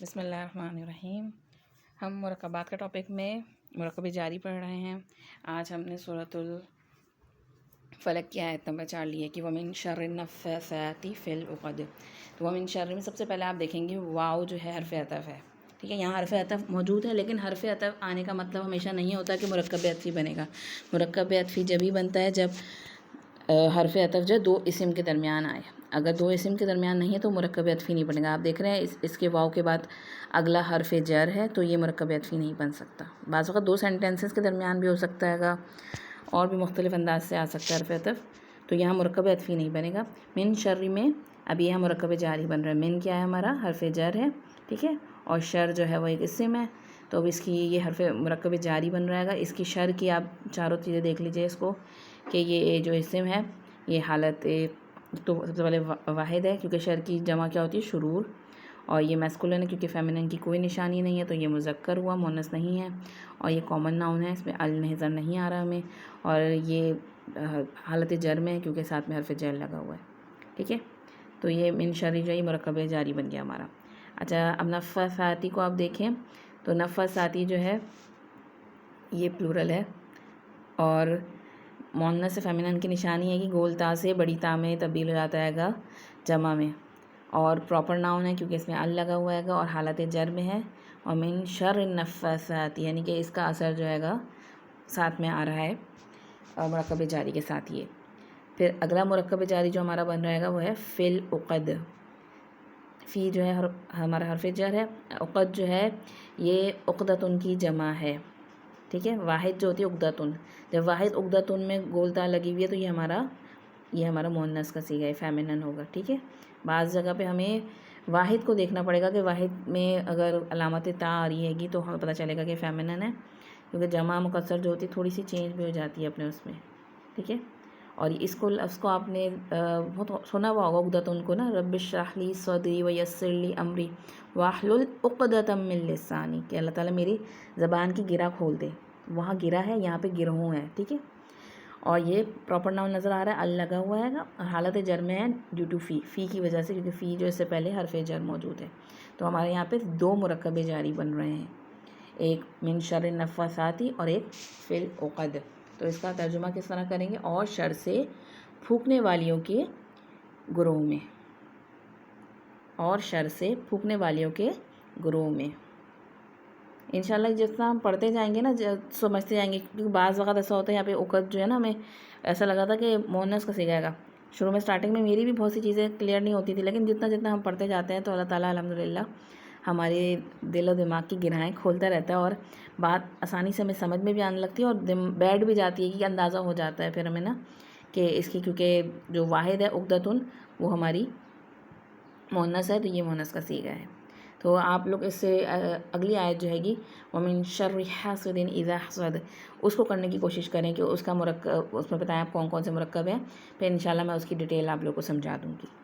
بسم اللہ الرحمن الرحیم۔ ہم مرکبات کا ٹاپک میں مرکب جاری پڑھ رہے ہیں۔ آج ہم نے سورۃ الفلق کی آیت نمبر 4 لی ہے کہ وَمِن شَرِّ النَّفَّاثَاتِ فِی الْعُقَدِ۔ تو وَمِن شَرِّ میں سب سے پہلے آپ دیکھیں گے واو جو ہے حرف عطف ہے، ٹھیک ہے، یہاں حرف عطف موجود ہے، لیکن حرف عطف آنے کا مطلب ہمیشہ نہیں ہوتا کہ مرکب عطفی بنے گا۔ مرکب عطفی جب ہی بنتا ہے جب حرف عطف جو دو اسم کے درمیان آئے۔ اگر دو اسم کے درمیان نہیں ہے تو مرکب عطفی نہیں بنے گا۔ آپ دیکھ رہے ہیں اس کے واو کے بعد اگلا حرف جر ہے تو یہ مرکب عطفی نہیں بن سکتا۔ بعض وقت دو سینٹینسز کے درمیان بھی ہو سکتا ہے گا، اور بھی مختلف انداز سے آ سکتا ہے حرف عطف، تو یہاں مرکب عطفی نہیں بنے گا۔ من شر میں اب یہاں مرکب جاری بن رہا ہے۔ من کیا ہے ہمارا؟ حرف جر ہے، ٹھیک ہے، اور شر جو ہے وہ ایک اسم ہے، تو اب اس کی یہ حرف مرکب جاری بن رہے گا۔ اس کی شر کی آپ چاروں چیزیں دیکھ لیجئے اس کو کہ یہ جو اسم ہے یہ حالت تو سب سے پہلے واحد ہے، کیونکہ شر کی جمع کیا ہوتی ہے؟ شرور، اور یہ میسکولن ہے کیونکہ فیمنن کی کوئی نشانی نہیں ہے تو یہ مذکر ہوا، مؤنث نہیں ہے، اور یہ کامن ناؤن ہے، اس میں ال نظر نہیں آ رہا ہمیں، اور یہ حالت جر میں ہے کیونکہ ساتھ میں حرف جر لگا ہوا ہے، ٹھیک ہے۔ تو یہ من شر جو ہے مرکب جاری بن گیا ہمارا۔ اچھا، اب نفثاتی کو آپ دیکھیں تو نفثاتی جو ہے یہ پلورل ہے، اور مؤنث فیمنن کی نشانی ہے کہ گول تا سے بڑی تا میں تبدیل ہو جاتا ہے گا جمع میں، اور پراپر ناؤن ہے کیونکہ اس میں ال لگا ہوا ہے گا اور حالت جر میں ہے، اور من شر النفاثات یعنی کہ اس کا اثر جو ہے گا ساتھ میں آ رہا ہے مرکب جاری کے ساتھ۔ یہ پھر اگلا مرکب جاری جو ہمارا بن رہے گا وہ ہے فی العقد۔ فی جو ہے ہمارا حرف جر ہے، عقد جو ہے یہ عقدتن کی جمع ہے، ٹھیک ہے۔ واحد جو ہوتی ہے عقدتن، جب واحد عقدتن میں گول تا لگی ہوئی ہے تو یہ ہمارا مؤنث کا صیغہ ہے، فیمنن ہوگا، ٹھیک ہے۔ بعض جگہ پہ ہمیں واحد کو دیکھنا پڑے گا کہ واحد میں اگر علامت تا آ رہی ہے گی تو ہمیں پتہ چلے گا کہ فیمنن ہے، کیونکہ جمع مکسر جو ہوتی ہے تھوڑی سی چینج بھی ہو جاتی ہے اپنے اس میں، ٹھیک ہے۔ اور اس کو آپ نے بہت سنا ہوا ہوگا عقدتن کو نا، رب اشرح لی صدری ویسر لی امری واحلل عقدۃ من لسانی، کہ اللہ تعالیٰ میری زبان کی گرہ کھول دے۔ وہاں گرہ ہے، یہاں پہ گرہوں ہے، ٹھیک ہے۔ اور یہ پراپر ناؤن نظر آ رہا ہے، ال لگا ہوا ہے گا، اور حالت جر میں ہے ڈیو ٹو فی کی وجہ سے، کیونکہ فی جو اس سے پہلے حرف جر موجود ہے، تو ہمارے یہاں پہ دو مرکب جاری بن رہے ہیں، ایک من شر النفاثات اور ایک فی العقد۔ تو اس کا ترجمہ کس طرح کریں گے؟ اور شر سے پھونکنے والیوں کے گروہ میں، اور شر سے پھونکنے والیوں کے گروہ میں۔ انشاءاللہ جتنا ہم پڑھتے جائیں گے نا سمجھتے جائیں گے، کیونکہ بعض وقت ایسا ہوتا ہے یہاں پہ عقد جو ہے نا، ہمیں ایسا لگا تھا کہ مؤنث کا صیغہ ہے گا۔ شروع میں سٹارٹنگ میں میری بھی بہت سی چیزیں کلیئر نہیں ہوتی تھی، لیکن جتنا ہم پڑھتے جاتے ہیں تو اللہ تعالیٰ الحمدللہ ہمارے دل و دماغ کی گرہیں کھولتا رہتا ہے، اور بات آسانی سے ہمیں سمجھ میں بھی آنے لگتی ہے، اور بیٹھ بھی جاتی ہے کہ اندازہ ہو جاتا ہے پھر ہمیں نا کہ اس کی، کیونکہ جو واحد ہے عقدتن وہ ہماری مؤنث ہے، تو یہ مؤنث کا صیغہ ہے۔ تو آپ لوگ اس سے اگلی آیت جو ہے گی وَمِن شَرِّ حَاسِدٍ إِذَا حَسَدَ، اس کو کرنے کی کوشش کریں کہ اس کا مرکب، اس میں بتائیں آپ کون کون سے مرکب ہیں، پھر انشاءاللہ میں اس کی ڈیٹیل آپ لوگ کو سمجھا دوں گی۔